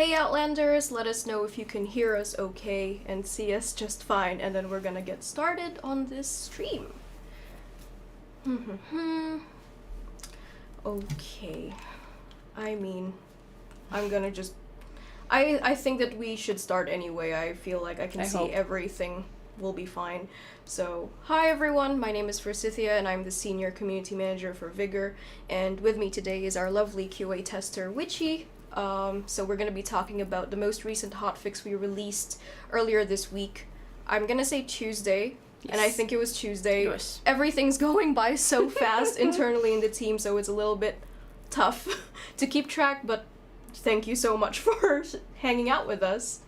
Hey Outlanders, let us know if you can hear us okay and see us just fine, and then we're gonna get started on this stream. Okay. I mean, I'm gonna just... I think that we should start anyway. I feel like I can see everything will be fine. So, hi everyone, my name is Forsythia and I'm the Senior Community Manager for Vigor, and with me today is our lovely QA tester, Witchy. So we're gonna be talking about the most recent hotfix we released earlier this week. I'm gonna say Tuesday, and I think it was Tuesday. Yes. Everything's going by so fast internally in the team, so it's a little bit tough to keep track, but thank you so much for hanging out with us.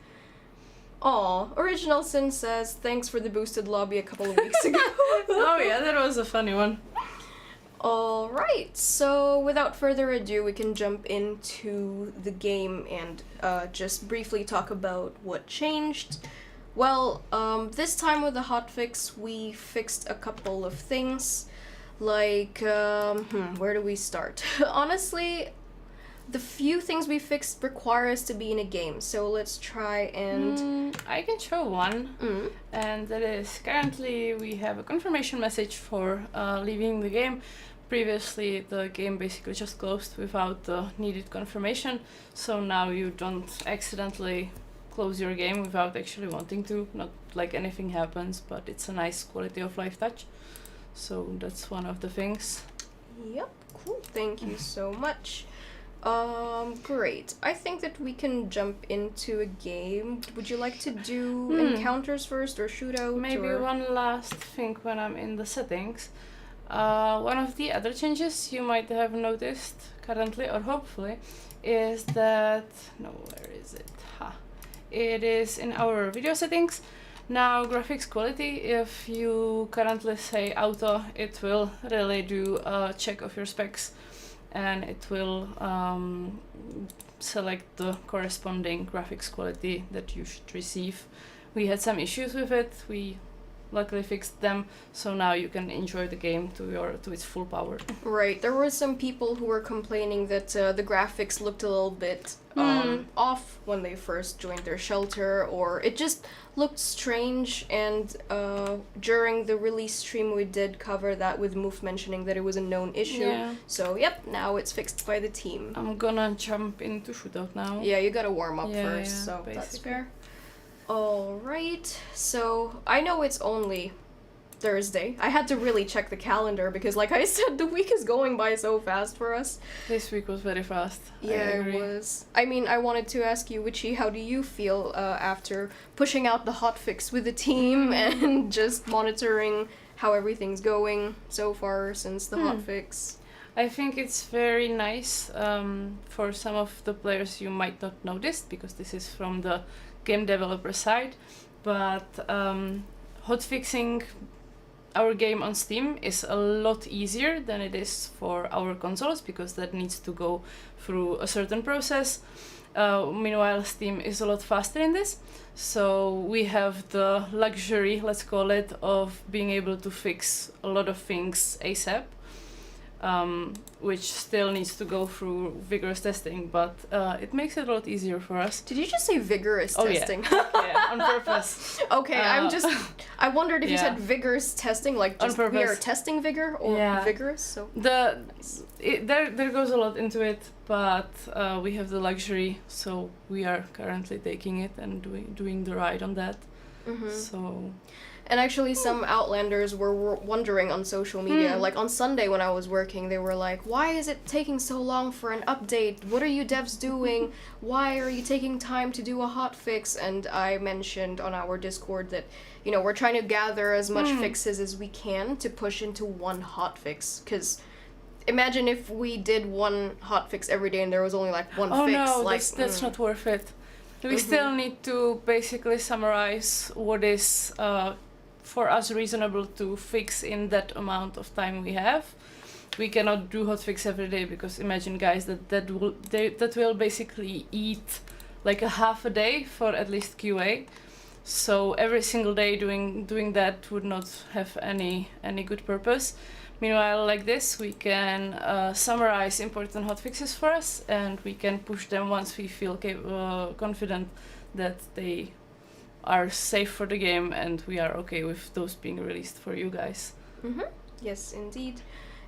Aw, Original Sin says, thanks for the boosted lobby a couple of weeks ago. Oh yeah, that was a funny one. Alright, so without further ado, we can jump into the game and just briefly talk about what changed. Well, this time with the hotfix, we fixed a couple of things, like, where do we start? Honestly, the few things we fixed require us to be in a game, so let's try and... I can show one, and that is currently we have a confirmation message for leaving the game. Previously the game basically just closed without the needed confirmation, so now you don't accidentally close your game without actually wanting to, not like anything happens, but it's a nice quality of life touch. So that's one of the things. Yep, cool, thank you so much. Great. I think that we can jump into a game. Would you like to do encounters first or shootout? Maybe or... one last thing when I'm in the settings. One of the other changes you might have noticed currently, or hopefully, is that... No, where is it? It is in our video settings. Now, graphics quality, if you currently say auto, it will really do a check of your specs, and it will select the corresponding graphics quality that you should receive. We had some issues with it, we luckily fixed them, so now you can enjoy the game to its full power. Right, there were some people who were complaining that the graphics looked a little bit off when they first joined their shelter, or it just looked strange, and during the release stream we did cover that with Moof mentioning that it was a known issue. Yeah. So yep, now it's fixed by the team. I'm gonna jump into shootout now. Yeah, you gotta warm up Yeah, first, so basically. that's fair. Alright, so I know it's only Thursday. I had to really check the calendar because, like I said, the week is going by so fast for us. This week was very fast. Yeah, it was. I mean, I wanted to ask you, Witchy, how do you feel after pushing out the hotfix with the team and just monitoring how everything's going so far since the hotfix? I think it's very nice for some of the players you might not notice, because this is from the game developer side, but hotfixing our game on Steam is a lot easier than it is for our consoles, because that needs to go through a certain process. Meanwhile, Steam is a lot faster in this, so we have the luxury, let's call it, of being able to fix a lot of things ASAP. Which still needs to go through vigorous testing, but it makes it a lot easier for us. Did you just say vigorous testing? Yeah, on purpose. Okay, I wondered if you said vigorous testing, like just on purpose. we are testing vigor, or vigorous, so... There goes a lot into it, but we have the luxury, so we are currently taking it and doing the ride on that. So... And actually some Outlanders were wondering on social media, like on Sunday when I was working, they were like, why is it taking so long for an update? What are you devs doing? Why are you taking time to do a hotfix? And I mentioned on our Discord that, you know, we're trying to gather as much fixes as we can to push into one hotfix, because imagine if we did one hotfix every day and there was only like one fix. Oh no, like, that's not worth it. We still need to basically summarize what is for us reasonable to fix in that amount of time we have. We cannot do hotfix every day, because imagine, guys, that will basically eat like a half a day for at least QA. So every single day doing that would not have any good purpose. Meanwhile, like this, we can summarize important hotfixes for us, and we can push them once we feel confident that they are safe for the game and we are okay with those being released for you guys. Mm-hmm. Yes, indeed.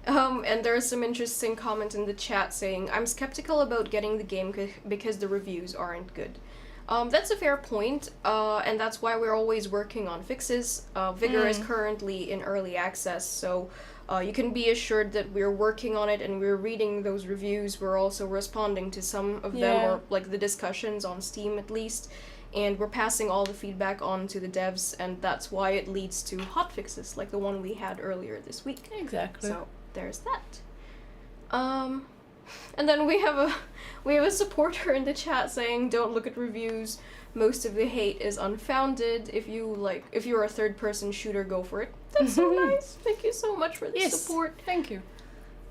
And there's some interesting comment in the chat saying, I'm skeptical about getting the game because the reviews aren't good. That's a fair point, and that's why we're always working on fixes. Vigor is currently in early access, so you can be assured that we're working on it and we're reading those reviews. We're also responding to some of them, or like the discussions on Steam at least, and we're passing all the feedback on to the devs, and that's why it leads to hotfixes like the one we had earlier this week. Exactly. So there's that. And then we have a supporter in the chat saying, don't look at reviews, most of the hate is unfounded. If you're a third-person shooter, go for it. That's so nice. Thank you so much for the support. Thank you.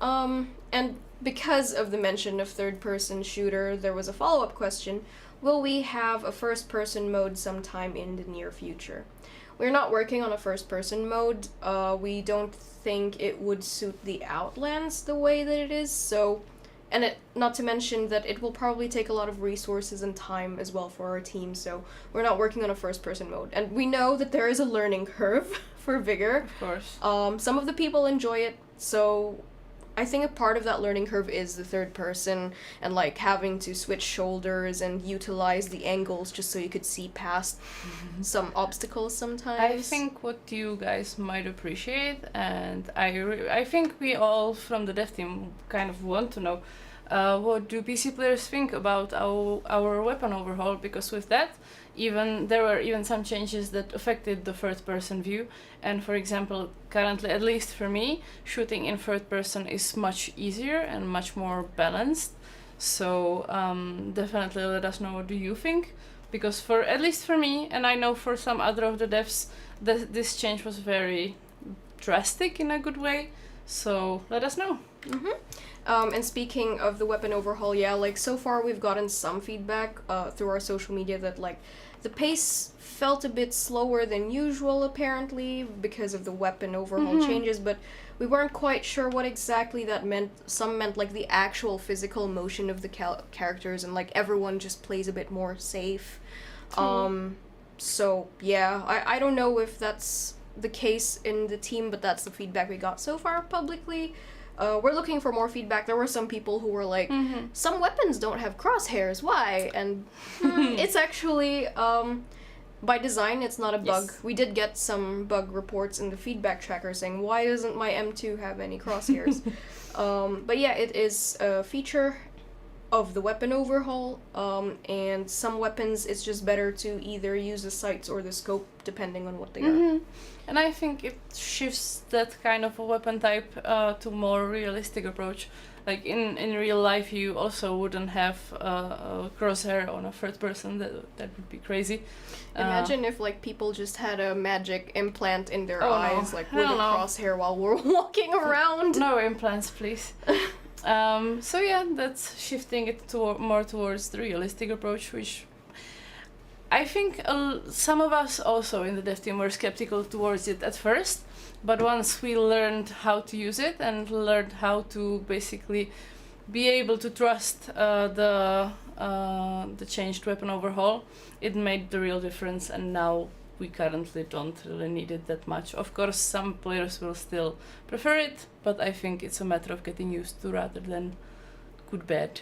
And because of the mention of third-person shooter, there was a follow-up question. Will we have a first-person mode sometime in the near future? We're not working on a first-person mode. We don't think it would suit the Outlands the way that it is, so... And not to mention that it will probably take a lot of resources and time as well for our team, so we're not working on a first-person mode. And we know that there is a learning curve for Vigor. Of course. Some of the people enjoy it, so I think a part of that learning curve is the third person and like having to switch shoulders and utilize the angles just so you could see past some obstacles sometimes. I think what you guys might appreciate, and I think we all from the dev team kind of want to know, what do PC players think about our weapon overhaul, because with that, there were even some changes that affected the third person view. And for example, currently, at least for me, shooting in third person is much easier and much more balanced. So definitely let us know what do you think, because at least for me, and I know for some other of the devs, this change was very drastic in a good way. So let us know. And speaking of the weapon overhaul, like so far we've gotten some feedback through our social media that like the pace felt a bit slower than usual apparently because of the weapon overhaul changes, but we weren't quite sure what exactly that meant. Some meant like the actual physical motion of the characters, and like everyone just plays a bit more safe. So yeah, I don't know if that's the case in the team, but that's the feedback we got so far publicly. We're looking for more feedback. There were some people who were like, some weapons don't have crosshairs, why? And it's actually, by design, it's not a bug. Yes. We did get some bug reports in the feedback tracker saying, why doesn't my M2 have any crosshairs? But yeah, it is a feature of the weapon overhaul, and some weapons it's just better to either use the sights or the scope depending on what they are. And I think it shifts that kind of a weapon type to more realistic approach. Like in real life, you also wouldn't have a crosshair on a third person. That would be crazy. Imagine if like people just had a magic implant in their eyes, like with a crosshair while we're walking around. No implants, please. So yeah, that's shifting it more towards the realistic approach, which I think some of us also in the dev team were skeptical towards it at first, but once we learned how to use it and learned how to basically be able to trust the changed weapon overhaul, it made the real difference, and now we currently don't really need it that much. Of course, some players will still prefer it, but I think it's a matter of getting used to rather than good bad.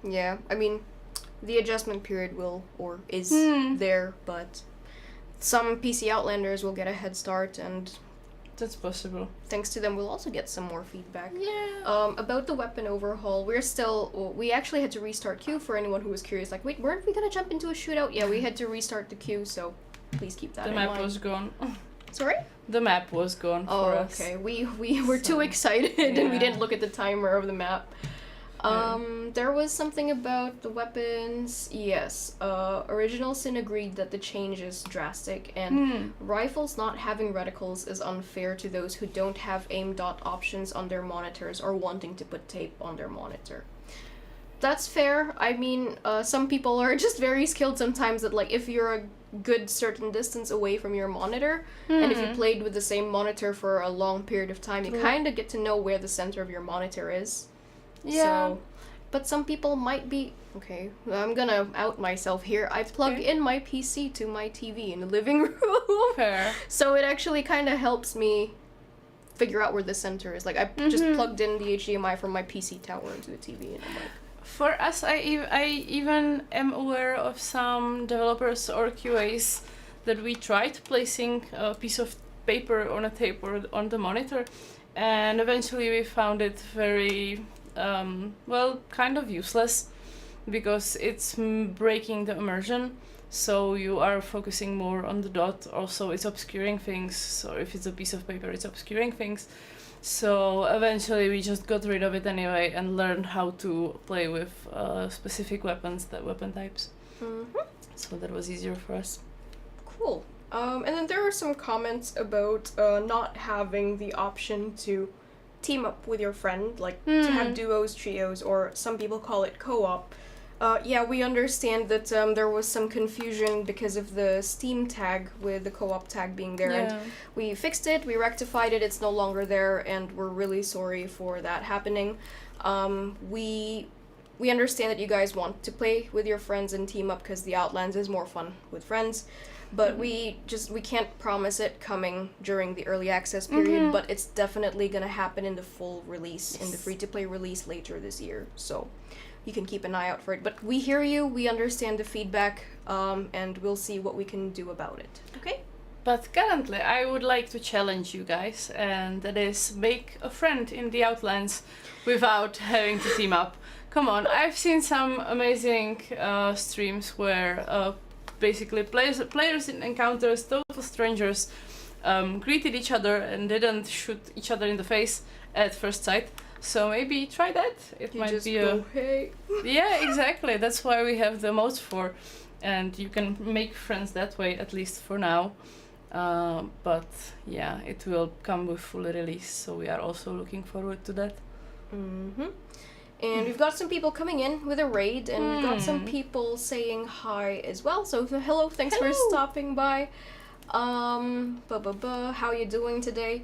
Yeah, I mean, the adjustment period is there, but some PC Outlanders will get a head start, and that's possible. Thanks to them, we'll also get some more feedback. Yeah. About the weapon overhaul, we actually had to restart queue for anyone who was curious. Like, wait, weren't we gonna jump into a shootout? Yeah, we had to restart the queue, so please keep that in mind. The map was gone. Sorry? The map was gone for us. Oh, okay. We were too excited and we didn't look at the timer of the map. There was something about the weapons. Yes, Original Sin agreed that the change is drastic, and rifles not having reticles is unfair to those who don't have aim dot options on their monitors or wanting to put tape on their monitor. That's fair. I mean, some people are just very skilled sometimes that, like, if you're a good certain distance away from your monitor, and if you played with the same monitor for a long period of time, you kind of get to know where the center of your monitor is. Yeah. So, but some people might be... Okay, I'm gonna out myself here. I plug in my PC to my TV in the living room. Fair. So it actually kind of helps me figure out where the center is. Like, I just plugged in the HDMI from my PC tower into the TV, and I'm like... For us, I even am aware of some developers or QAs that we tried placing a piece of paper on a tape or on the monitor, and eventually we found it very, kind of useless, because it's breaking the immersion. So you are focusing more on the dot. Also, it's obscuring things. So if it's a piece of paper, it's obscuring things. So eventually we just got rid of it anyway and learned how to play with specific weapon types. So that was easier for us. Cool. And then there are some comments about not having the option to team up with your friend, like to have duos, trios, or some people call it co-op. Yeah, we understand that there was some confusion because of the Steam tag with the co-op tag being there, and we fixed it, we rectified it, it's no longer there, and we're really sorry for that happening. We understand that you guys want to play with your friends and team up because the Outlands is more fun with friends, but we can't promise it coming during the early access period, but it's definitely gonna happen in the full release, in the free-to-play release later this year, so you can keep an eye out for it. But we hear you, we understand the feedback, and we'll see what we can do about it. Okay? But currently, I would like to challenge you guys, and that is make a friend in the Outlands without having to team up. Come on, I've seen some amazing streams where basically players in encounters, total strangers, greeted each other and didn't shoot each other in the face at first sight. So maybe try that. It might be hey. Yeah, exactly. That's why we have the modes for, and you can make friends that way, at least for now. But yeah, it will come with full release, so we are also looking forward to that. And we've got some people coming in with a raid, and we've got some people saying hi as well. So hello, thanks for stopping by. How you doing today?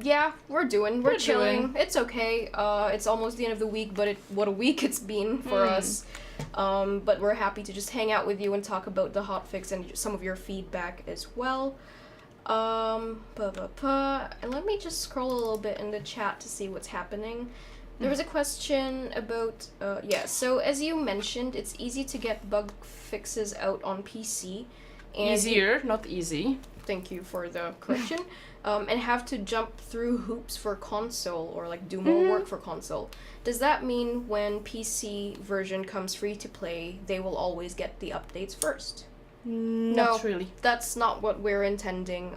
Yeah, we're chilling. It's okay. It's almost the end of the week, but what a week it's been for us. But we're happy to just hang out with you and talk about the hotfix and some of your feedback as well. And let me just scroll a little bit in the chat to see what's happening. There was a question about, so as you mentioned, it's easy to get bug fixes out on PC. And Easier, not easy. Thank you for the correction. And have to jump through hoops for console, or like do more work for console. Does that mean when PC version comes free to play, they will always get the updates first? Not really. That's not what we're intending.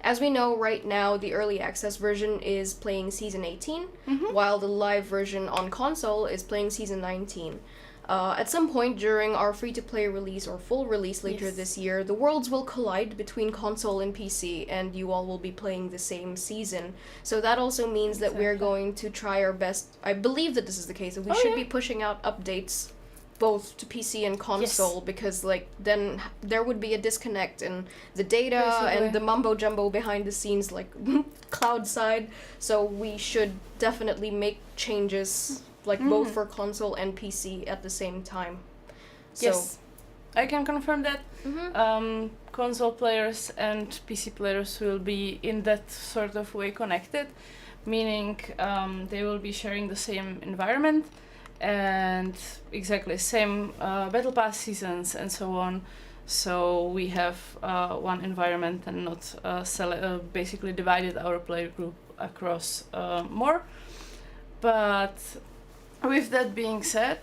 As we know right now, the early access version is playing Season 18, while the live version on console is playing Season 19. At some point during our free-to-play release or full release later this year, the worlds will collide between console and PC, and you all will be playing the same season. So that also means that we're going to try our best. I believe that this is the case, that we should be pushing out updates both to PC and console, because like then there would be a disconnect in the data and the mumbo jumbo behind the scenes, like cloud side. So we should definitely make changes, like both for console and PC at the same time. Yes, I can confirm that. Console players and PC players will be in that sort of way connected, meaning they will be sharing the same environment and exactly same battle pass seasons and so on. So we have one environment and not basically divided our player group across more. But with that being said,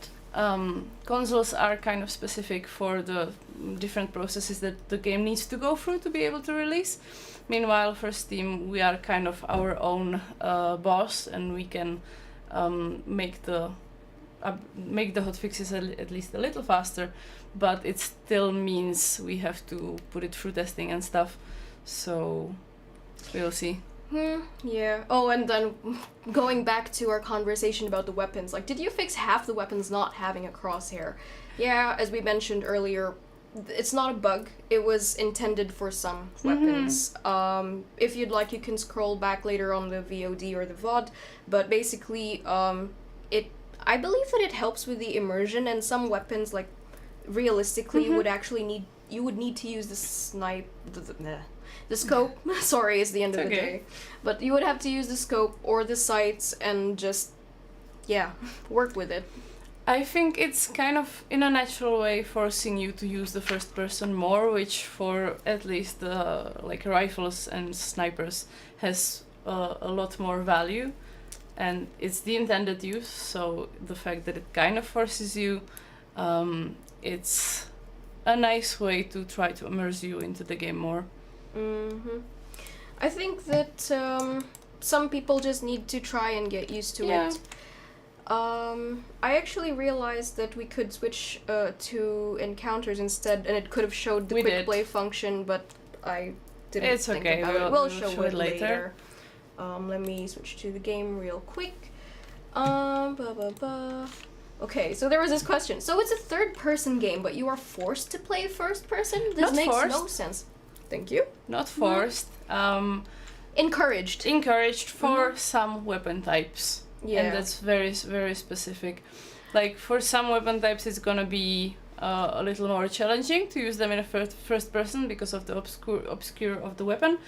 consoles are kind of specific for the different processes that the game needs to go through to be able to release. Meanwhile, for Steam, we are kind of our own boss, and we can make the hotfixes at least a little faster, but it still means we have to put it through testing and stuff. So we'll see. Yeah. Oh, and then going back to our conversation about the weapons, like, did you fix half the weapons not having a crosshair? Yeah, as we mentioned earlier, it's not a bug. It was intended for some weapons. If you'd like, you can scroll back later on the VOD or the VOD, but basically, I believe that it helps with the immersion, and some weapons, like, realistically, you would need to use the scope. Sorry, it's the end of the day. But you would have to use the scope or the sights and just, work with it. I think it's kind of, in a natural way, forcing you to use the first person more, which for at least the rifles and snipers has a lot more value. And it's the intended use, so the fact that it kind of forces you, it's a nice way to try to immerse you into the game more. I think that some people just need to try and get used to it. I actually realized that we could switch to encounters instead, and it could have showed the quick play function, but I didn't think about it. We'll show it later. Let me switch to the game real quick. Okay, so there was this question. So it's a third-person game, but you are forced to play first-person? This makes no sense. Thank you. Not forced. Encouraged. Encouraged for some weapon types. Yeah. And that's very, very specific. Like, for some weapon types, it's gonna be a little more challenging to use them in a first person because of the obscure of the weapon.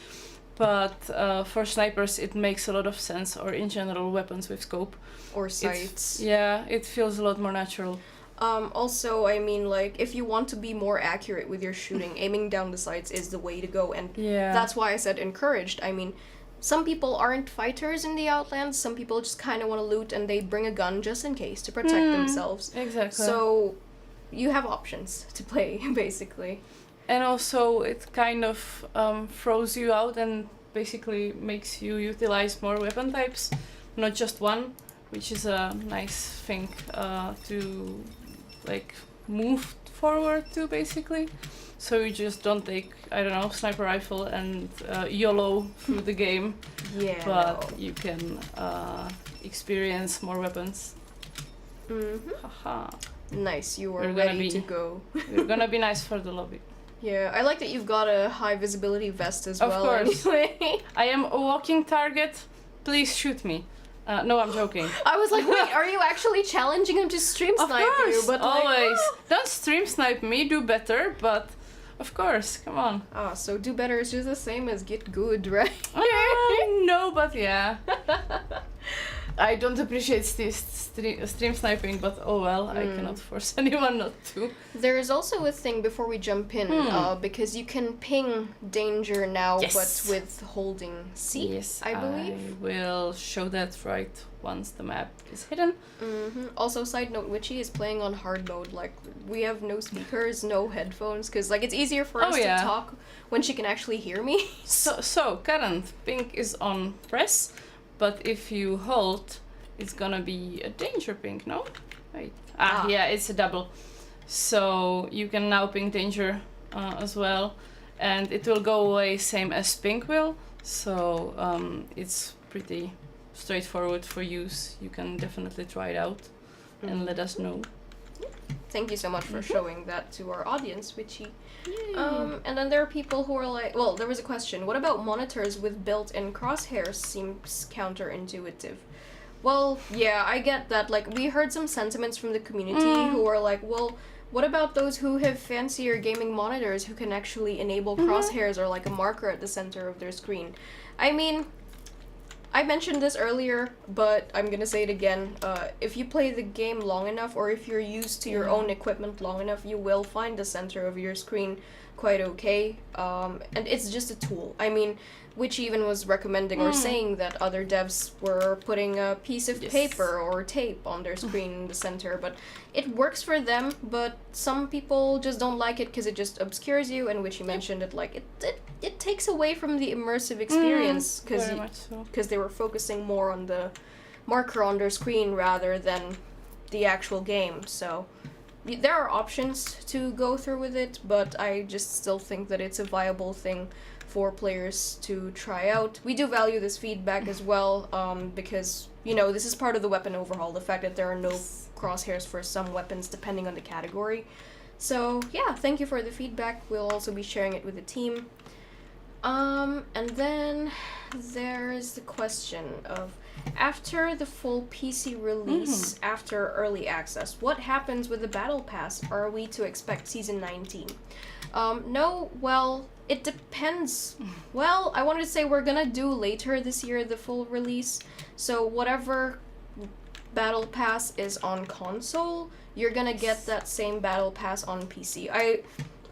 But for snipers, it makes a lot of sense, or in general, weapons with scope. Or sights. It feels a lot more natural. Also, I mean, like, if you want to be more accurate with your shooting, aiming down the sights is the way to go, and that's why I said encouraged. I mean, some people aren't fighters in the Outlands, some people just kind of want to loot, and they bring a gun just in case to protect themselves. Exactly. So, you have options to play, basically. And also, it kind of throws you out and basically makes you utilize more weapon types, not just one, which is a nice thing to move forward to, basically. So you just don't take, I don't know, sniper rifle and YOLO through the game, but you can experience more weapons. Haha. Nice, you are ready to go. We're gonna be nice for the lobby. Yeah, I like that you've got a high visibility vest as well. Of course. Anyway. I am a walking target. Please shoot me. No, I'm joking. I was like, wait, are you actually challenging him to stream snipe you? But always. Don't stream snipe me, do better, but of course, come on. Ah, so do better is just the same as get good, right? No, but yeah. I don't appreciate stream sniping, but oh well, I cannot force anyone not to. There is also a thing before we jump in, because you can ping danger now, but with holding C, yes, I believe. I will show that right once the map is hidden. Also, side note, Witchy is playing on hard mode. Like, we have no speakers, no headphones, because like it's easier for us to talk when she can actually hear me. So current ping is on press. But if you hold, it's gonna be a danger ping, no? Wait. Yeah, it's a double. So you can now ping danger as well. And it will go away same as ping will. So it's pretty straightforward for use. You can definitely try it out and let us know. Thank you so much for showing that to our audience, Witchy. And then there are people who are like, well, there was a question, what about monitors with built-in crosshairs? Seems counterintuitive. Well, yeah, I get that. Like, we heard some sentiments from the community who are like, well, what about those who have fancier gaming monitors who can actually enable crosshairs or like a marker at the center of their screen? I mean, I mentioned this earlier, but I'm gonna say it again. If you play the game long enough, or if you're used to your own equipment long enough, you will find the center of your screen quite okay. And it's just a tool. I mean, which even was recommending or saying that other devs were putting a piece of paper or tape on their screen in the center, but it works for them, but some people just don't like it because it just obscures you, and which you mentioned it, like, it takes away from the immersive experience, because they were focusing more on the marker on their screen rather than the actual game, so there are options to go through with it, but I just still think that it's a viable thing for players to try out. We do value this feedback as well, because, you know, this is part of the weapon overhaul, the fact that there are no crosshairs for some weapons depending on the category. So, yeah, thank you for the feedback. We'll also be sharing it with the team. And then there's the question of, after the full PC release, after early access, what happens with the battle pass? Are we to expect season 19? No, well, it depends. Well, I wanted to say we're gonna do later this year the full release, so whatever battle pass is on console, you're gonna get that same battle pass on PC.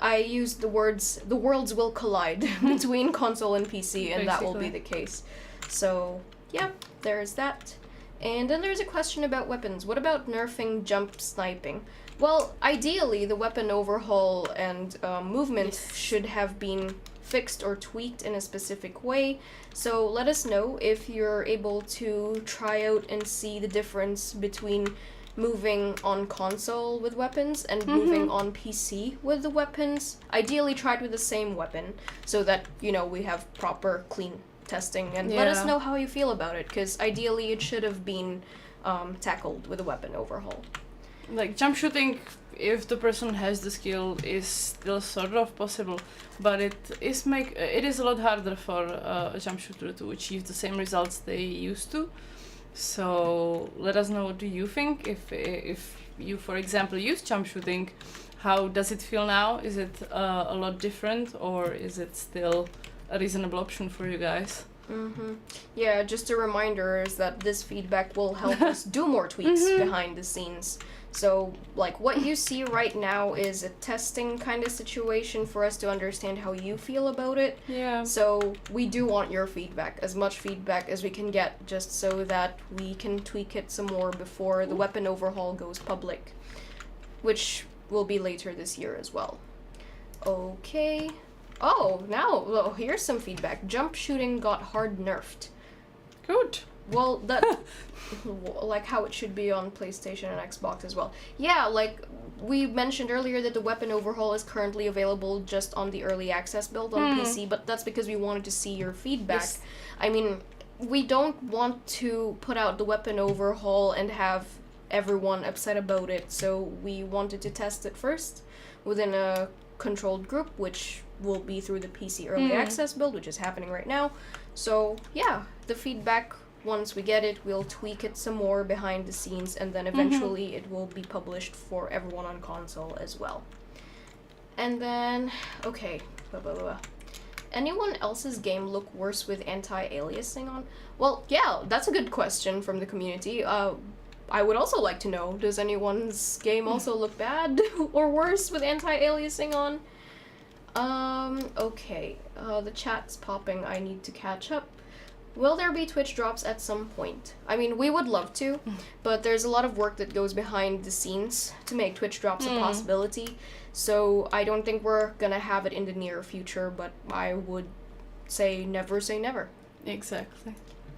I used the words, the worlds will collide between console and PC, and that will be the case. So, yeah, there's that. And then there's a question about weapons. What about nerfing jump sniping? Well, ideally, the weapon overhaul and movement should have been fixed or tweaked in a specific way. So let us know if you're able to try out and see the difference between moving on console with weapons and moving on PC with the weapons. Ideally, try it with the same weapon so that, you know, we have proper, clean testing. And let us know how you feel about it, because ideally it should have been tackled with a weapon overhaul. Like, jump shooting, if the person has the skill, is still sort of possible, but it is a lot harder for a jump shooter to achieve the same results they used to. So let us know, what do you think? If you, for example, use jump shooting, how does it feel now? Is it a lot different, or is it still a reasonable option for you guys? Yeah, just a reminder is that this feedback will help us do more tweaks behind the scenes. So, like, what you see right now is a testing kind of situation for us to understand how you feel about it. Yeah. So, we do want your feedback, as much feedback as we can get, just so that we can tweak it some more before the weapon overhaul goes public, which will be later this year as well. Okay. Oh, now, here's some feedback. Jump shooting got hard nerfed. Good. Well, that, like how it should be on PlayStation and Xbox as well. Yeah, like, we mentioned earlier that the weapon overhaul is currently available just on the early access build on PC, but that's because we wanted to see your feedback. Yes. I mean, we don't want to put out the weapon overhaul and have everyone upset about it, so we wanted to test it first within a controlled group, which will be through the PC early access build, which is happening right now. So, yeah, the feedback, once we get it, we'll tweak it some more behind the scenes, and then eventually it will be published for everyone on console as well. And then, okay, anyone else's game look worse with anti-aliasing on? Well, yeah, that's a good question from the community. I would also like to know, does anyone's game also look bad or worse with anti-aliasing on? Okay, the chat's popping, I need to catch up. Will there be Twitch drops at some point? I mean, we would love to, but there's a lot of work that goes behind the scenes to make Twitch drops a possibility, so I don't think we're gonna have it in the near future, but I would say never say never. Exactly.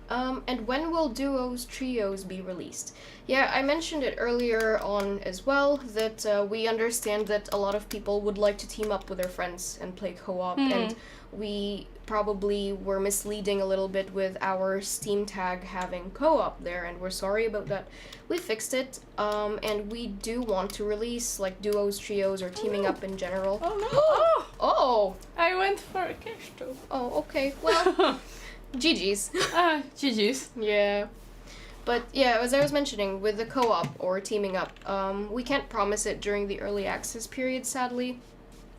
And when will duos, trios be released? Yeah, I mentioned it earlier on as well, that we understand that a lot of people would like to team up with their friends and play co-op, and we probably were misleading a little bit with our Steam tag having co-op there, and we're sorry about that. We fixed it, and we do want to release, like, duos, trios, or teaming up in general. Oh no! Oh! I went for a cash too. Oh, okay, well... GG's. GG's. Yeah. But yeah, as I was mentioning, with the co-op or teaming up, we can't promise it during the early access period, sadly.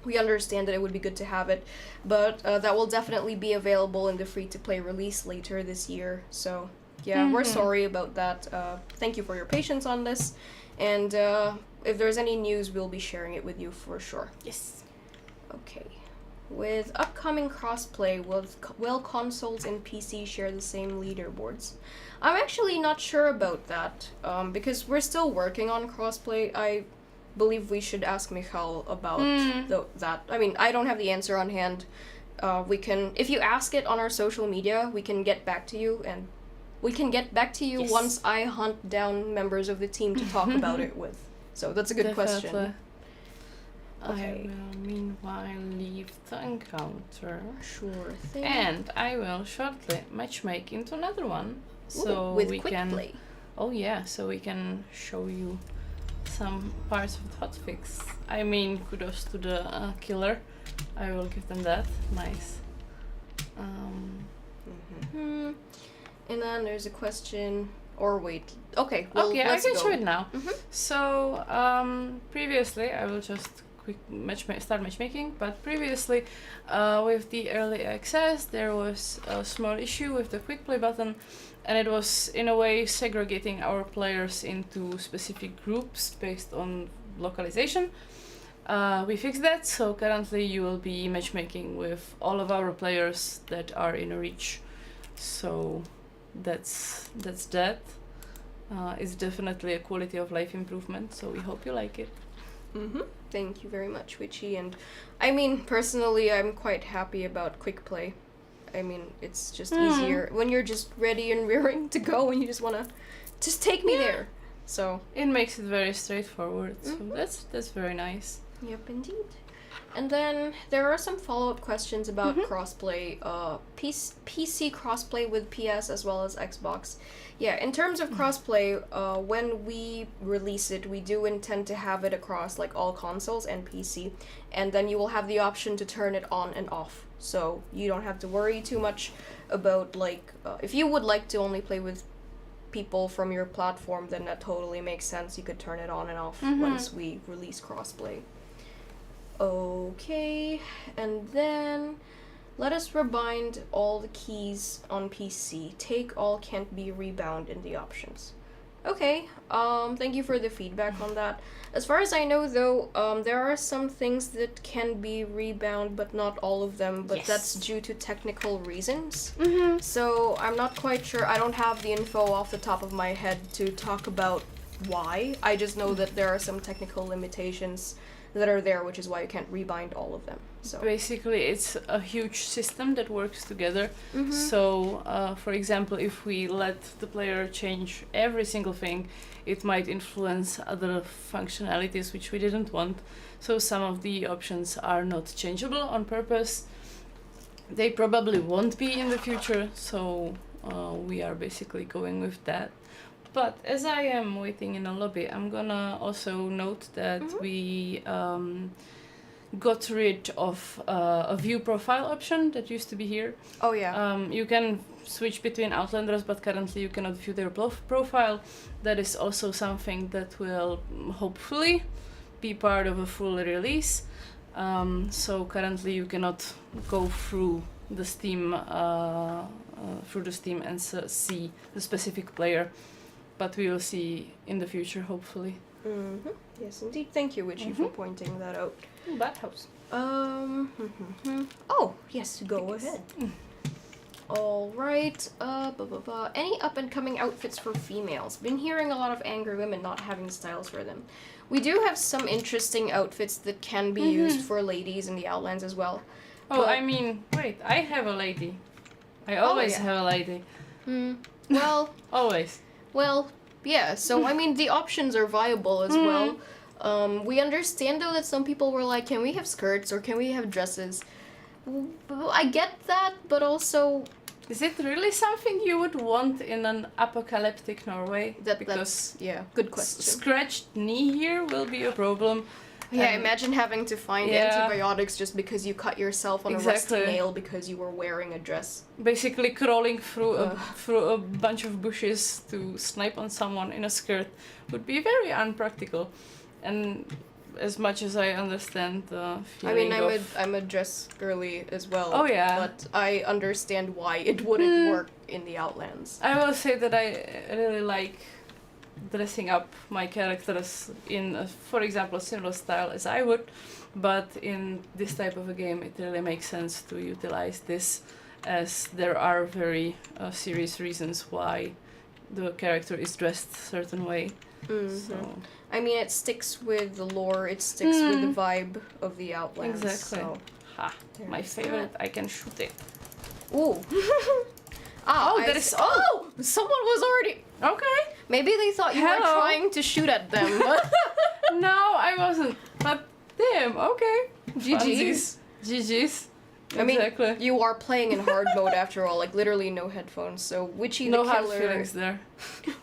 We understand that it would be good to have it, but that will definitely be available in the free-to-play release later this year. So yeah, we're sorry about that. Thank you for your patience on this, and if there's any news, we'll be sharing it with you for sure. Yes. Okay. With upcoming crossplay, will consoles and PC share the same leaderboards? I'm actually not sure about that, because we're still working on crossplay. I believe we should ask Michal about that. I mean, I don't have the answer on hand. We can, if you ask it on our social media, we can get back to you, and we can get back to you once I hunt down members of the team to talk about it with. So that's a good question. Okay. I will meanwhile leave the encounter. Sure thing. And I will shortly matchmake into another one. So with we quick can play. Oh yeah, so we can show you some parts of the hotfix. I mean, kudos to the killer. I will give them that. Nice. And then there's a question. Or wait. Okay. Well, okay, let's I can go. show it now. So previously, I will just quick start matchmaking. But previously, with the early access, there was a small issue with the quick play button, and it was in a way segregating our players into specific groups based on localization. We fixed that, so currently you will be matchmaking with all of our players that are in reach. So that's that. It's definitely a quality of life improvement, so we hope you like it. Thank you very much, Witchy. And I mean, personally, I'm quite happy about quick play. I mean, it's just easier when you're just ready and rearing to go and you just want to just take me there. So it makes it very straightforward. So that's very nice. Yep, indeed. And then there are some follow-up questions about crossplay, PC crossplay with PS as well as Xbox. Yeah, in terms of crossplay, when we release it, we do intend to have it across like all consoles and PC, and then you will have the option to turn it on and off. So you don't have to worry too much about like if you would like to only play with people from your platform, then that totally makes sense. You could turn it on and off once we release crossplay. Okay, and then let us rebind all the keys on PC. Take all can't be rebound in the options. Okay, thank you for the feedback on that. As far as I know though, there are some things that can be rebound, but not all of them, but that's due to technical reasons. So I'm not quite sure, I don't have the info off the top of my head to talk about why. I just know that there are some technical limitations that are there, which is why you can't rebind all of them. So basically, it's a huge system that works together. So, for example, if we let the player change every single thing, it might influence other functionalities which we didn't want. So some of the options are not changeable on purpose. They probably won't be in the future, so we are basically going with that. But as I am waiting in a lobby, I'm gonna also note that we got rid of a view profile option that used to be here. Oh yeah. You can switch between Outlanders, but currently you cannot view their profile. That is also something that will hopefully be part of a full release. So currently you cannot go through the Steam and see the specific player. But we will see in the future, hopefully. Yes, indeed. Thank you, Witchy, for pointing that out. Bad house. Oh, yes, go ahead. All right. Any up-and-coming outfits for females? Been hearing a lot of angry women not having styles for them. We do have some interesting outfits that can be used for ladies in the Outlands as well. Oh, I mean, wait, I have a lady. I always have a lady. Well... always. Well, yeah, so I mean, the options are viable as well. We understand though that some people were like, can we have skirts or can we have dresses? I get that, but also... Is it really something you would want in an apocalyptic Norway? That's good question. Scratched knee here will be a problem. Yeah, imagine having to find antibiotics just because you cut yourself on a rusty nail because you were wearing a dress. Basically crawling through a bunch of bushes to snipe on someone in a skirt would be very unpractical. And as much as I understand the feeling I'm a dress girly as well. Oh yeah. But I understand why it wouldn't work in the Outlands. I will say that I really like dressing up my characters in, for example, a similar style as I would, but in this type of a game it really makes sense to utilize this, as there are very serious reasons why the character is dressed a certain way. So. I mean, it sticks with the lore, it sticks with the vibe of the Outlands. Exactly. So. My favorite, I can shoot it. Ooh. Someone was already... Okay. Maybe they thought you were trying to shoot at them. But No, I wasn't. But Damn, okay. GG's. GG's. I mean, Exactly. you are playing in hard mode after all, like literally no headphones, so Witchy No the hard killer... feelings there.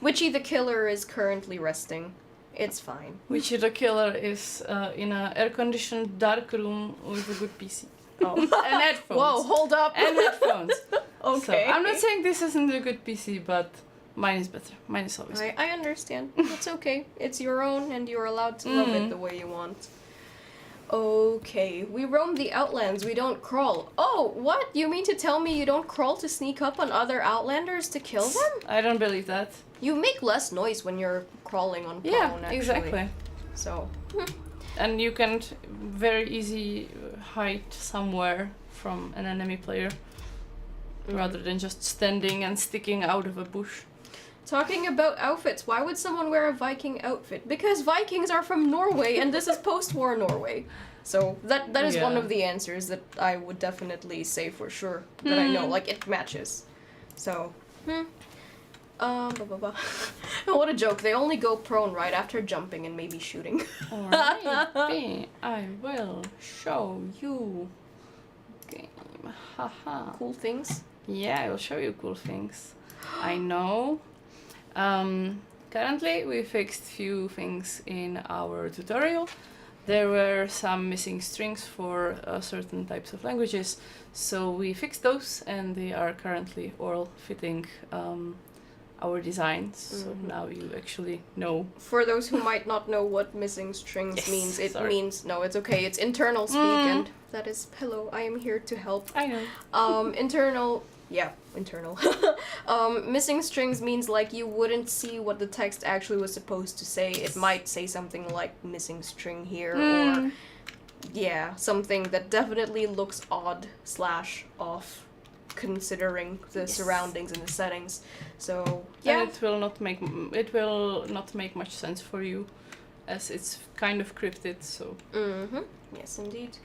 Witchy the killer is currently resting. It's fine. Witchy the killer is in an air-conditioned dark room with a good PC. Oh. And headphones. Whoa, hold up! And headphones. Okay. So, I'm not saying this isn't a good PC, but mine is better. Mine is always better. I understand. It's okay. It's your own and you're allowed to love it the way you want. Okay, we roam the outlands, we don't crawl. Oh, what? You mean to tell me you don't crawl to sneak up on other outlanders to kill them? I don't believe that. You make less noise when you're crawling on prone, Yeah, actually. exactly. So, And you can very easy hide somewhere from an enemy player rather than just standing and sticking out of a bush. talking about outfits, why would someone wear a Viking outfit? Because Vikings are from Norway and this is post-war Norway. So that is one of the answers that I would definitely say for sure that I know, like it matches. So, what a joke. They only go prone right after jumping and maybe shooting. Alright, I will show you game. Haha. Cool things. Yeah, I will show you cool things. I know. Currently we fixed few things in our tutorial. There were some missing strings for certain types of languages, so we fixed those and they are currently all fitting our designs, so now you actually know. For those who might not know what missing strings means, it means, no, it's okay, it's internal speak, and that is, hello, I am here to help. I know. Internal, missing strings means like you wouldn't see what the text actually was supposed to say. It might say something like missing string here, or, yeah, something that definitely looks odd / off, considering the surroundings and the settings. So yeah, and it will not make much sense for you, as it's kind of cryptid. So yes, indeed.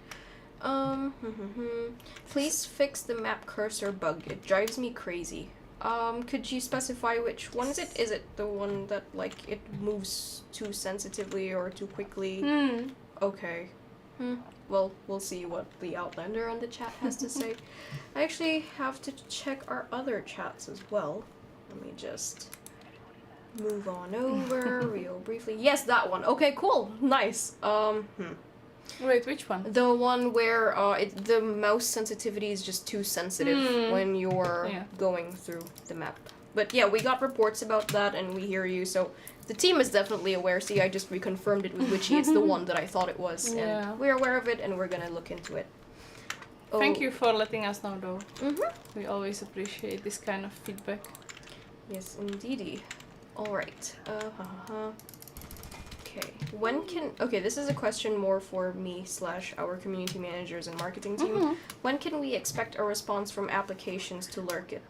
Please fix the map cursor bug. It drives me crazy. Could you specify which one is it? Is it the one that like it moves too sensitively or too quickly? Okay. Well, we'll see what the Outlander on the chat has to say. I actually have to check our other chats as well. Let me just move on over real briefly. Yes, that one. Okay, cool. Nice. wait, which one? The one where the mouse sensitivity is just too sensitive when you're going through the map. But yeah, we got reports about that and we hear you, so the team is definitely aware. See, I just reconfirmed it with Witchy. It's the one that I thought it was, and we're aware of it and we're gonna look into it. Oh. Thank you for letting us know, though. We always appreciate this kind of feedback. Yes, indeedy. Alright. Okay. Okay, this is a question more for me / our community managers and marketing team. When can we expect a response from applications to lurk it?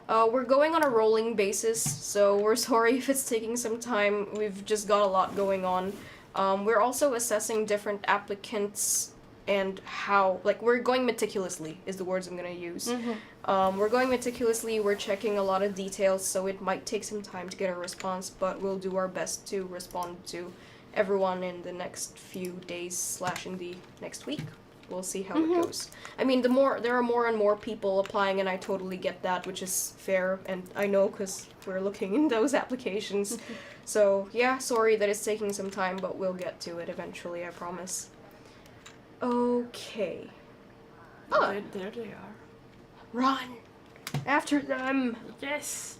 We're going on a rolling basis, so we're sorry if it's taking some time. We've just got a lot going on. We're also assessing different applicants and how, like, we're going meticulously is the words I'm gonna use. We're going meticulously, we're checking a lot of details, so it might take some time to get a response, but we'll do our best to respond to everyone in the next few days / in the next week. We'll see how it goes. I mean, there are more and more people applying, and I totally get that, which is fair, and I know because we're looking in those applications. So yeah, sorry that it's taking some time, but we'll get to it eventually, I promise. Okay. Oh, there they are. Run! After them! Yes!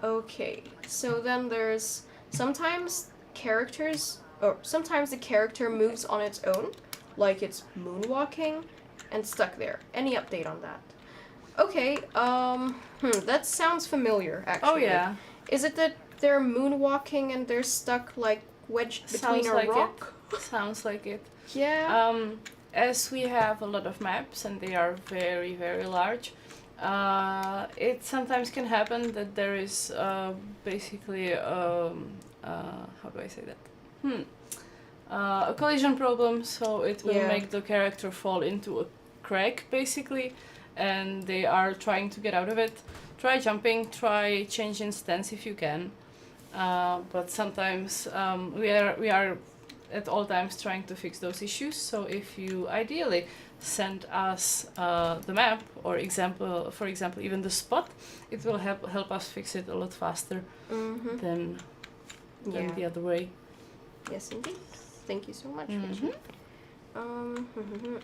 Okay, so then there's sometimes the character moves on its own, like it's moonwalking, and stuck there. Any update on that? Okay, that sounds familiar, actually. Oh, yeah. Is it that they're moonwalking and they're stuck, like, wedged between a rock? Sounds like it. Yeah. As we have a lot of maps and they are very, very large, it sometimes can happen that there is basically, how do I say that? A collision problem, so it will make the character fall into a crack, basically, and they are trying to get out of it. Try jumping, try changing stance if you can, but sometimes we are at all times trying to fix those issues. So if you ideally send us the map or for example even the spot, it will help us fix it a lot faster than the other way. Yes, indeed. Thank you so much, Witchy.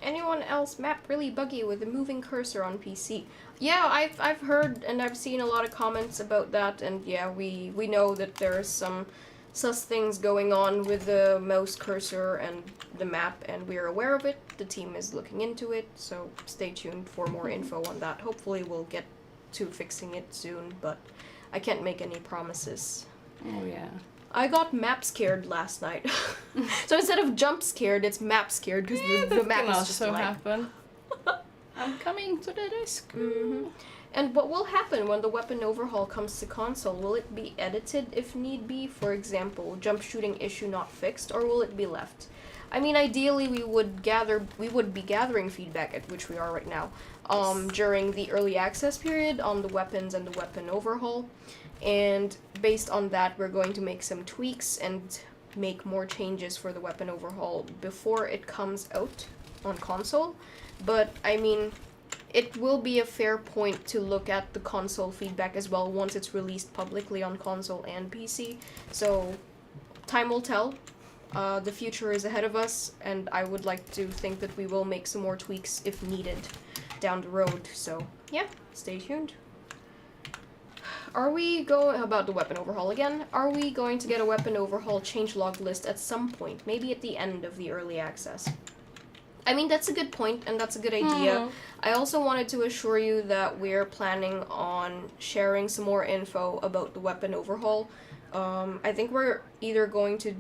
Anyone else? Map really buggy with a moving cursor on PC. Yeah, I've heard and I've seen a lot of comments about that, and yeah, we know that there are some sus things going on with the mouse cursor and the map, and we're aware of it. The team is looking into it, so stay tuned for more info on that. Hopefully we'll get to fixing it soon, but I can't make any promises. Oh yeah. I got map scared last night. So instead of jump scared, it's map scared because the map is just like... happen. I'm coming to the rescue. And what will happen when the weapon overhaul comes to console? Will it be edited if need be? For example, jump shooting issue not fixed, or will it be left? I mean, ideally we would be gathering feedback, at which we are right now, during the early access period on the weapons and the weapon overhaul. And based on that, we're going to make some tweaks and make more changes for the weapon overhaul before it comes out on console. But, I mean, it will be a fair point to look at the console feedback as well once it's released publicly on console and PC. So, time will tell. The future is ahead of us, and I would like to think that we will make some more tweaks if needed down the road. So, yeah, stay tuned. Are we going about the weapon overhaul again? Are we going to get a weapon overhaul changelog list at some point? Maybe at the end of the early access? I mean, that's a good point, and that's a good idea. I also wanted to assure you that we're planning on sharing some more info about the weapon overhaul. I think we're either going to...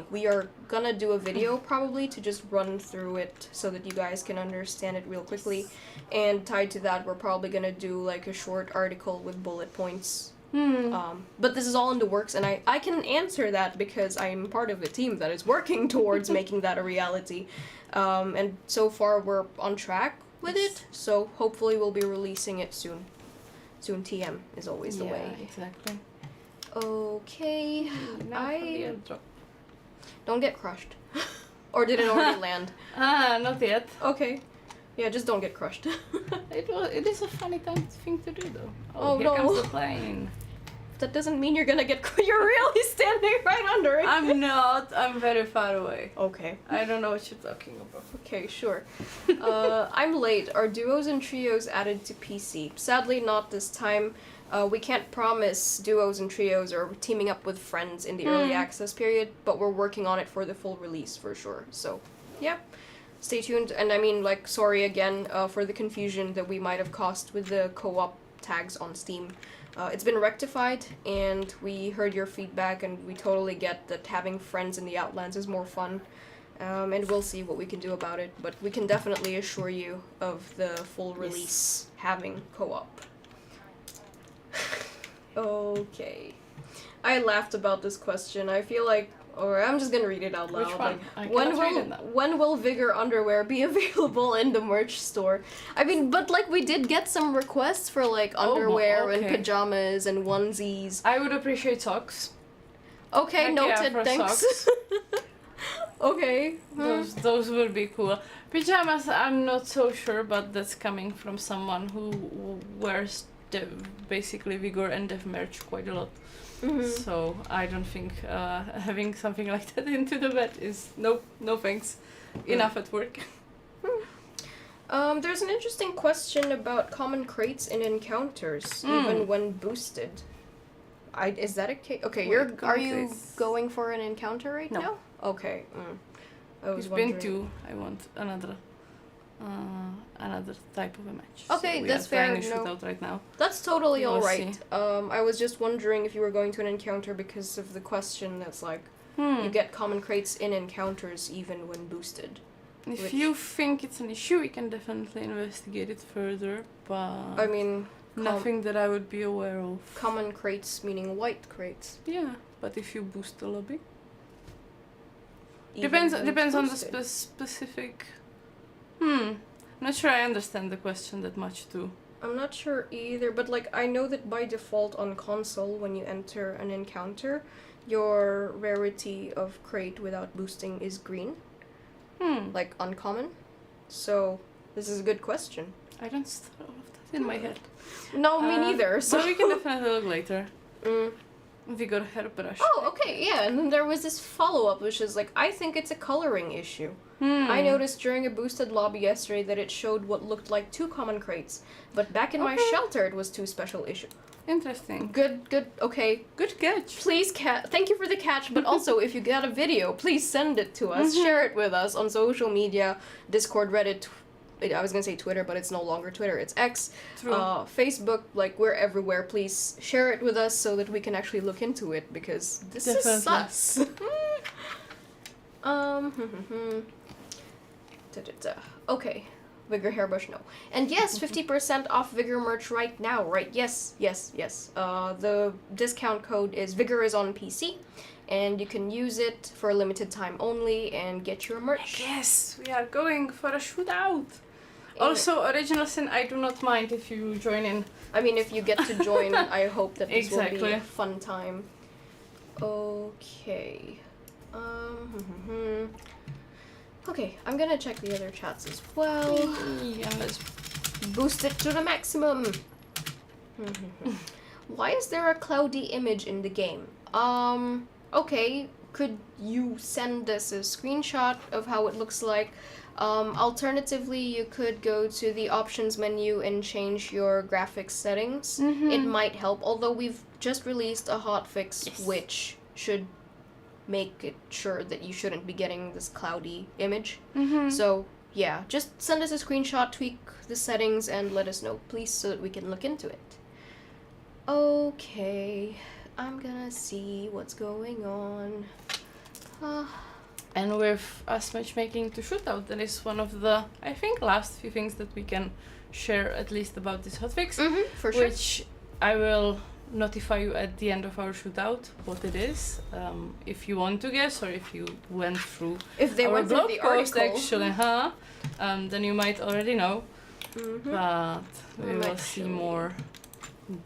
we are gonna do a video probably to just run through it so that you guys can understand it real quickly. And tied to that, we're probably gonna do like a short article with bullet points. But this is all in the works, and I can answer that because I'm part of a team that is working towards making that a reality. And so far we're on track with it, so hopefully we'll be releasing it soon. Soon TM is always the way. Exactly. Okay, don't get crushed. Or did it already land? Not yet. Okay. Yeah, just don't get crushed. It is a funny thing to do though. Oh here no. comes the plane. That doesn't mean you're gonna get you're really standing right under it. I'm not. I'm very far away. Okay. I don't know what you're talking about. Okay, sure. I'm late. Are duos and trios added to PC? Sadly, not this time. We can't promise duos and trios or teaming up with friends in the early access period, but we're working on it for the full release for sure. So, yeah, stay tuned. And I mean, like, sorry again for the confusion that we might have caused with the co-op tags on Steam. It's been rectified, and we heard your feedback, and we totally get that having friends in the Outlands is more fun. And we'll see what we can do about it, but we can definitely assure you of the full release having co-op. Okay. I laughed about this question. I feel like, or I'm just gonna read it out loud. Which one? Like, when will Vigor underwear be available in the merch store? I mean, but like we did get some requests for like underwear and pajamas and onesies. I would appreciate socks. Okay, noted. Thanks. Okay. Those would be cool. Pajamas, I'm not so sure, but that's coming from someone who wears basically Vigor and Dev merch quite a lot. So I don't think having something like that into the bed is no thanks. Enough at work. There's an interesting question about common crates in encounters, even when boosted. Is that a case? Okay, are you going for an encounter right now? Okay. It's been two. I want another type of a match. Okay, so that's fair. We are trying to shoot out right now. That's totally alright. I was just wondering if you were going to an encounter because of the question that's like, you get common crates in encounters even when boosted. If you think it's an issue, we can definitely investigate it further, but I mean, nothing that I would be aware of. Common crates meaning white crates. Yeah, but if you boost the lobby, depends on the specific. I'm not sure I understand the question that much too. I'm not sure either, but like I know that by default on console when you enter an encounter, your rarity of crate without boosting is green. Like uncommon. So this is a good question. I don't store all of that in my head. No, me neither. So But we can definitely look later. Vigor hairbrush. Oh, okay, yeah. And then there was this follow-up, which is like, I think it's a coloring issue. I noticed during a boosted lobby yesterday that it showed what looked like 2 common crates, but back in my shelter it was 2 special issue. Interesting. Good, okay. Good catch. Please, thank you for the catch, but also if you get a video, please send it to us, share it with us on social media, Discord, Reddit, I was gonna say Twitter, but it's no longer Twitter, it's X, Facebook, like, we're everywhere. Please share it with us so that we can actually look into it, because this is sus. Okay, Vigor hairbrush, no. And yes, 50% off Vigor merch right now, right? Yes. The discount code is Vigor is on PC, and you can use it for a limited time only and get your merch. Yes, we are going for a shootout. Also, Original Sin, I do not mind if you join in. I mean, if you get to join, I hope that this will be Exactly. a fun time. Okay. Okay, I'm gonna check the other chats as well. Yeah, let's Boost it to the maximum. Why is there a cloudy image in the game? Okay, could you send us a screenshot of how it looks like? Alternatively, you could go to the options menu and change your graphics settings. It might help, although we've just released a hotfix which should make it sure that you shouldn't be getting this cloudy image. So yeah, just send us a screenshot, tweak the settings, and let us know, please, so that we can look into it. Okay, I'm gonna see what's going on. And with us matchmaking to shootout, that is one of the, I think, last few things that we can share at least about this hotfix. For sure. Which I will notify you at the end of our shootout what it is. If you want to guess, or if you went through if they our went blog through the post article, actually, then you might already know. But we will see more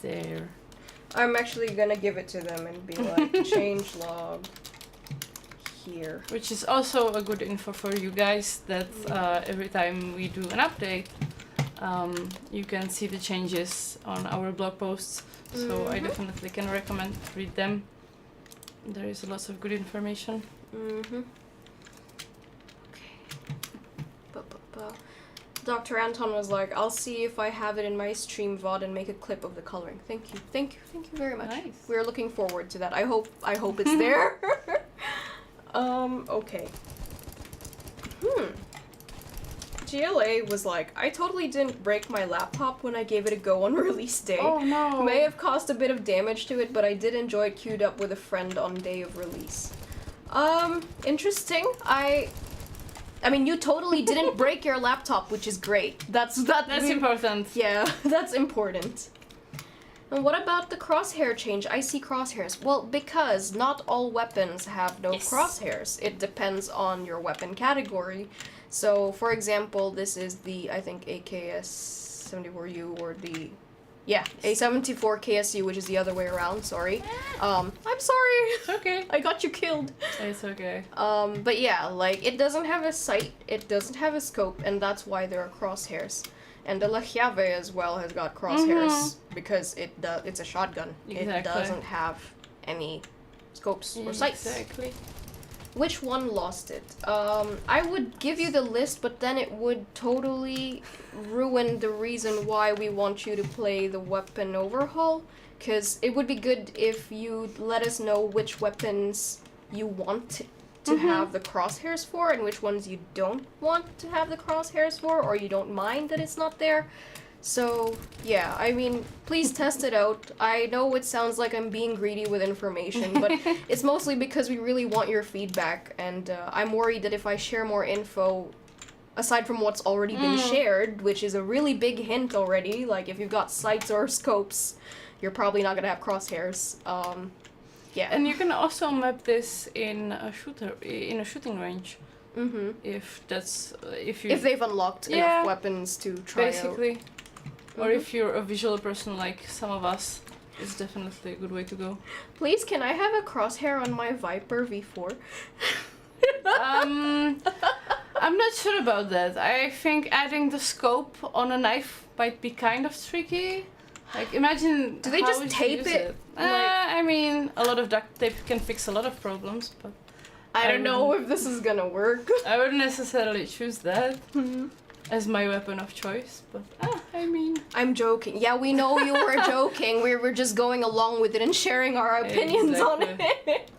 there. I'm actually gonna give it to them and be like, change log here. Which is also a good info for you guys, that every time we do an update, you can see the changes on our blog posts. So I definitely can recommend read them. There is lots of good information. Okay. Dr. Anton was like, I'll see if I have it in my stream VOD and make a clip of the coloring. Thank you very much. Nice. We're looking forward to that. I hope it's there. Okay. GLA was like, I totally didn't break my laptop when I gave it a go on release day. Oh no! May have caused a bit of damage to it, but I did enjoy it queued up with a friend on day of release. Interesting. I mean, you totally didn't break your laptop, which is great. That's important. Yeah, that's important. And what about the crosshair change? I see crosshairs. Well, because not all weapons have no crosshairs. It depends on your weapon category. So, for example, this is the, I think, AKS-74U or the... Yeah, A74 KSU, which is the other way around, sorry. I'm sorry! It's okay. I got you killed. It's okay. But yeah, like, it doesn't have a sight, it doesn't have a scope, and that's why there are crosshairs. And the La Chiave as well has got crosshairs, because it's a shotgun. Exactly. It doesn't have any scopes or sights. Exactly. Which one lost it? I would give you the list, but then it would totally ruin the reason why we want you to play the weapon overhaul. Because it would be good if you let us know which weapons you want to have the crosshairs for, and which ones you don't want to have the crosshairs for, or you don't mind that it's not there. So, yeah, I mean, please test it out. I know it sounds like I'm being greedy with information, but it's mostly because we really want your feedback, and I'm worried that if I share more info, aside from what's already been shared, which is a really big hint already, like if you've got sights or scopes, you're probably not gonna have crosshairs. Yeah. And you can also map this in a shooting range. If they've unlocked enough weapons to try basically. out. Or if you're a visual person like some of us. is definitely a good way to go. Please, can I have a crosshair on my Viper V4? I'm not sure about that. I think adding the scope on a knife might be kind of tricky. Like, imagine. Do they how just would you tape use it? I mean, a lot of duct tape can fix a lot of problems, but I don't know if this is gonna work. I wouldn't necessarily choose that as my weapon of choice. But I mean, I'm joking. Yeah, we know you were joking. We were just going along with it and sharing our opinions on it.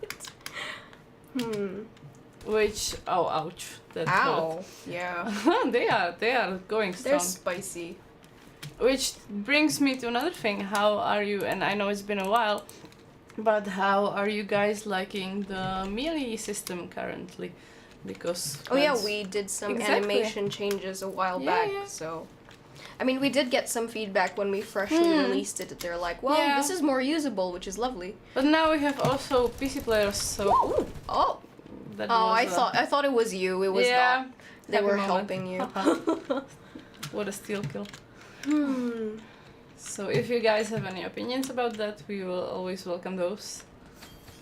Which ouch. That Ow. hurt. Yeah. they are going strong. They're spicy. Which brings me to another thing. How are you? And I know it's been a while, but how are you guys liking the melee system currently? Because We did some Exactly. animation changes a while Yeah, back. yeah. So, I mean, we did get some feedback when we freshly released it. They're like, "Well, Yeah. this is more usable," which is lovely. But now we have also PC players, so Ooh. Oh. that Oh, was I thought it was you. It was not. They happy were moment. helping you. What a steal kill. So if you guys have any opinions about that, we will always welcome those.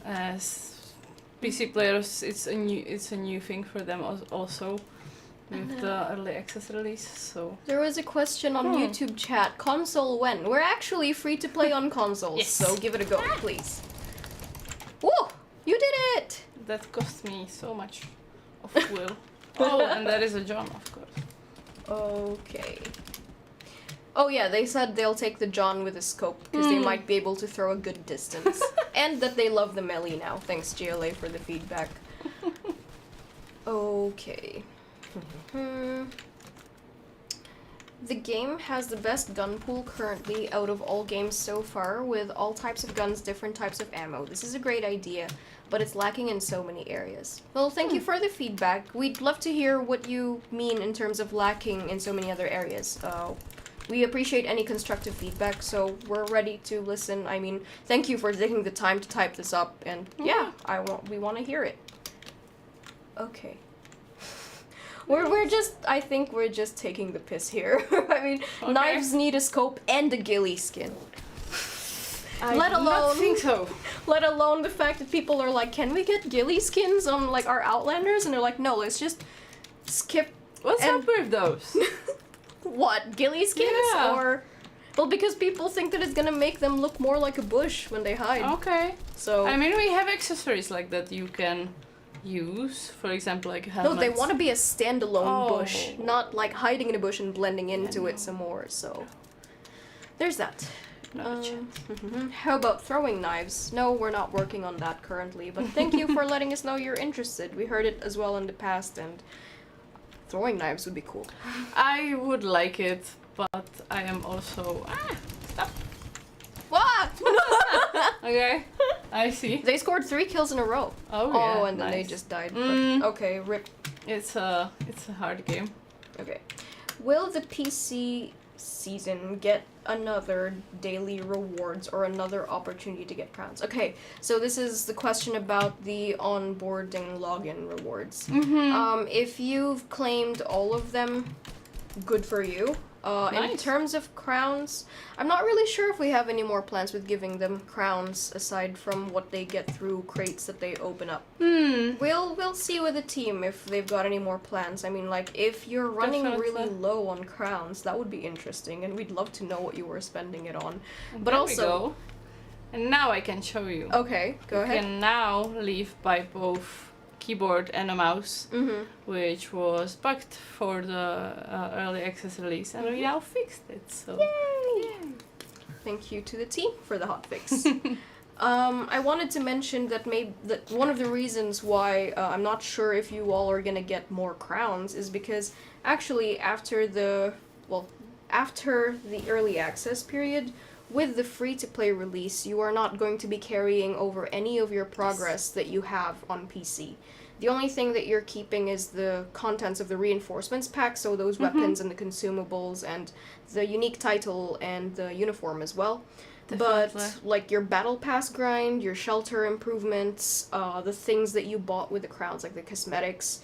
As PC players, it's a new thing for them also with the early access release. So There was a question on YouTube chat. Console when? We're actually free to play on consoles, Yes. so give it a go, please. Whoa! You did it! that cost me so much of will. Oh, and that is a John, of course. Okay. Oh yeah, they said they'll take the John with a scope because they might be able to throw a good distance. And that they love the melee now. Thanks GLA for the feedback. Okay. The game has the best gun pool currently out of all games so far, with all types of guns, different types of ammo. This is a great idea, but it's lacking in so many areas. Well, thank you for the feedback. We'd love to hear what you mean in terms of lacking in so many other areas. We appreciate any constructive feedback, so we're ready to listen. I mean, thank you for taking the time to type this up, and yeah, we want to hear it. Okay. I think we're just taking the piss here. I mean, knives need a scope and a ghillie skin. I do not think so. Let alone the fact that people are like, can we get ghillie skins on like our Outlanders? And they're like, no, let's just skip. What's up with those? What, ghillie skins? Yeah. Or, well, because people think that it's gonna make them look more like a bush when they hide. Okay. So I mean, we have accessories like that you can use, for example, like helmets. no, they want to be a standalone bush, Oh. not like hiding in a bush and blending into it some more. So there's that. Not a chance. How about throwing knives? No, we're not working on that currently, but thank you for letting us know you're interested. We heard it as well in the past, and throwing knives would be cool. I would like it, but I am also stop. What? Okay, I see. They scored 3 kills in a row. Oh yeah, and then they nice. just died. Mm. But, okay, rip. It's a hard game. Okay. Will the PC season get another daily rewards or another opportunity to get crowns? Okay, so this is the question about the onboarding login rewards. If you've claimed all of them, good for you. In Nice. terms of crowns, I'm not really sure if we have any more plans with giving them crowns aside from what they get through crates that they open up. We'll see with the team if they've got any more plans. I mean, like, if you're running Definitely. really low on crowns, that would be interesting, and we'd love to know what you were spending it on. And But there also, we go. And now I can show you. okay, go You ahead. can now leave by both keyboard and a mouse, which was bugged for the early access release, and we now fixed it. So Yay! Thank you to the team for the hotfix. I wanted to mention that that one of the reasons why I'm not sure if you all are gonna get more crowns is because actually after the early access period, with the free-to-play release, you are not going to be carrying over any of your progress that you have on PC. The only thing that you're keeping is the contents of the reinforcements pack, so those weapons and the consumables and the unique title and the uniform as well. Definitely. But like your battle pass grind, your shelter improvements, the things that you bought with the crowns, like the cosmetics,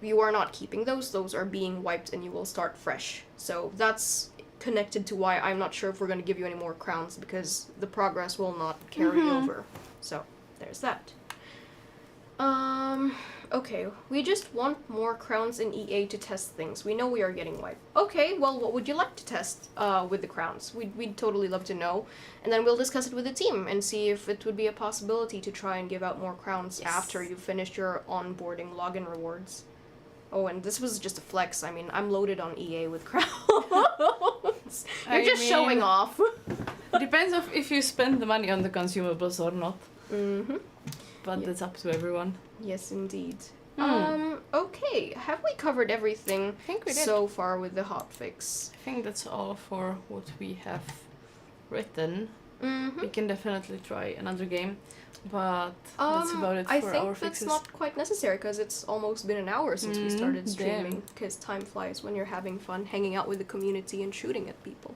you are not keeping those. Those are being wiped and you will start fresh. So that's connected to why I'm not sure if we're going to give you any more crowns, because the progress will not carry over. So, there's that. Okay, we just want more crowns in EA to test things. We know we are getting wiped. Okay, well, what would you like to test with the crowns? We'd totally love to know. And then we'll discuss it with the team and see if it would be a possibility to try and give out more crowns after you've finished your onboarding login rewards. Oh, and this was just a flex. I mean, I'm loaded on EA with crowns. You're just showing off. Depends on if you spend the money on the consumables or not. Mm-hmm. But that's up to everyone. Yes, indeed. Okay, have we covered everything I think we did. so far with the hotfix? I think that's all for what we have written. Mm-hmm. We can definitely try another game, but that's about it for I our think fixes. that's not quite necessary, because it's almost been an hour since we started streaming, because time flies when you're having fun, hanging out with the community and shooting at people.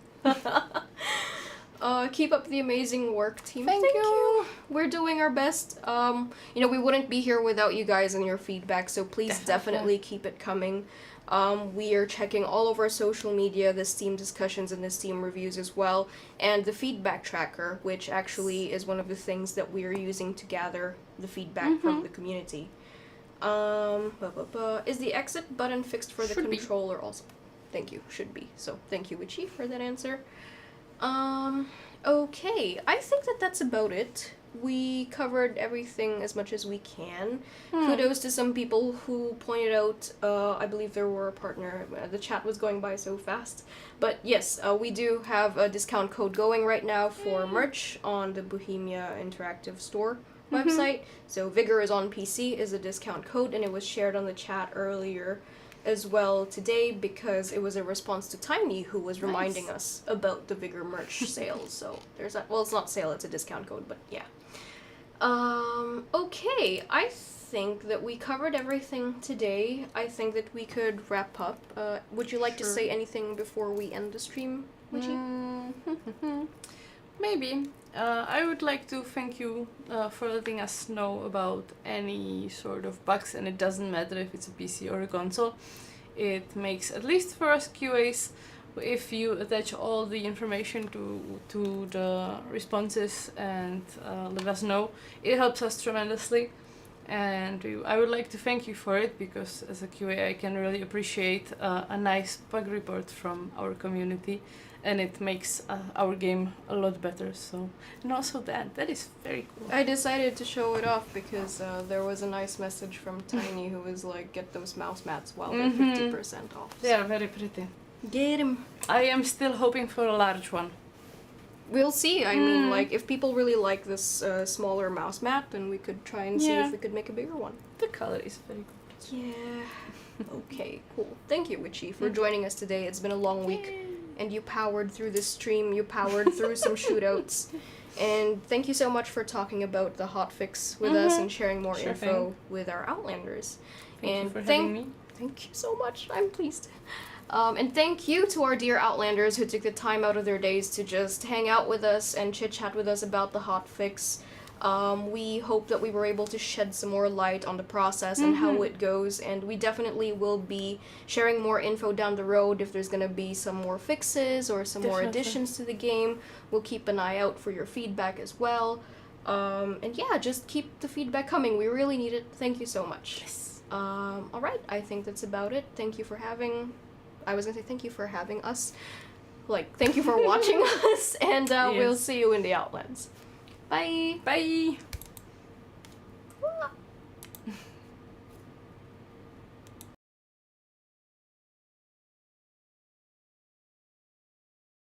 Keep up the amazing work, team. Thank you. We're doing our best. You know, we wouldn't be here without you guys and your feedback, so please definitely keep it coming. We are checking all of our social media, the Steam discussions and the Steam reviews as well, and the feedback tracker, which actually is one of the things that we are using to gather the feedback from the community. Is the exit button fixed for the controller also? Thank you. Should be. So thank you, Witchy, for that answer. Okay, I think that's about it. We covered everything as much as we can. Kudos to some people who pointed out, I believe there were a partner, the chat was going by so fast. But yes, we do have a discount code going right now for merch on the Bohemia Interactive Store website. So Vigor is on PC is a discount code, and it was shared on the chat earlier as well today, because it was a response to Tiny, who was reminding us about the Vigor merch sales. So there's that. Well, it's not sale, it's a discount code, but yeah. Okay, I think that we covered everything today. I think that we could wrap up. Would you like to say anything before we end the stream, Witchy? Maybe. I would like to thank you for letting us know about any sort of bugs, and it doesn't matter if it's a PC or a console. It makes, at least for us QAs, if you attach all the information to the responses and let us know, it helps us tremendously. And I would like to thank you for it, because as a QA I can really appreciate a nice bug report from our community, and it makes our game a lot better. So, and also that is very cool. I decided to show it off because there was a nice message from Tiny who was like, get those mouse mats while they're 50% off. They are very pretty. Get him. I am still hoping for a large one. We'll see. I mean, like, if people really like this smaller mouse mat, then we could try and see if we could make a bigger one. The color is very good. Yeah. Okay, cool. Thank you, Witchy, for joining us today. It's been a long week, and you powered through this stream. You powered through some shootouts. And thank you so much for talking about the hotfix with us and sharing more info with our Outlanders. Thank you for having me. Thank you so much. I'm pleased. And thank you to our dear Outlanders who took the time out of their days to just hang out with us and chit-chat with us about the hotfix. We hope that we were able to shed some more light on the process and how it goes, and we definitely will be sharing more info down the road if there's going to be some more fixes or some more additions to the game. We'll keep an eye out for your feedback as well. And yeah, just keep the feedback coming. We really need it. Thank you so much. Yes. Alright, I think that's about it. Thank you for having... I was going to say thank you for having us. Like, thank you for watching us, and we'll see you in the Outlands. Bye! Bye!